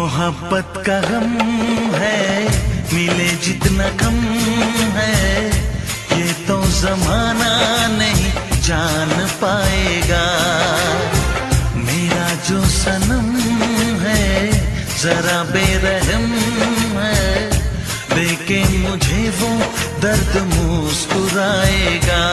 मोहब्बत का गम है, मिले जितना कम है, ये तो जमाना नहीं जान पाएगा। मेरा जो सनम है जरा बेरहम है, देखे मुझे वो दर्द मुस्कुराएगा।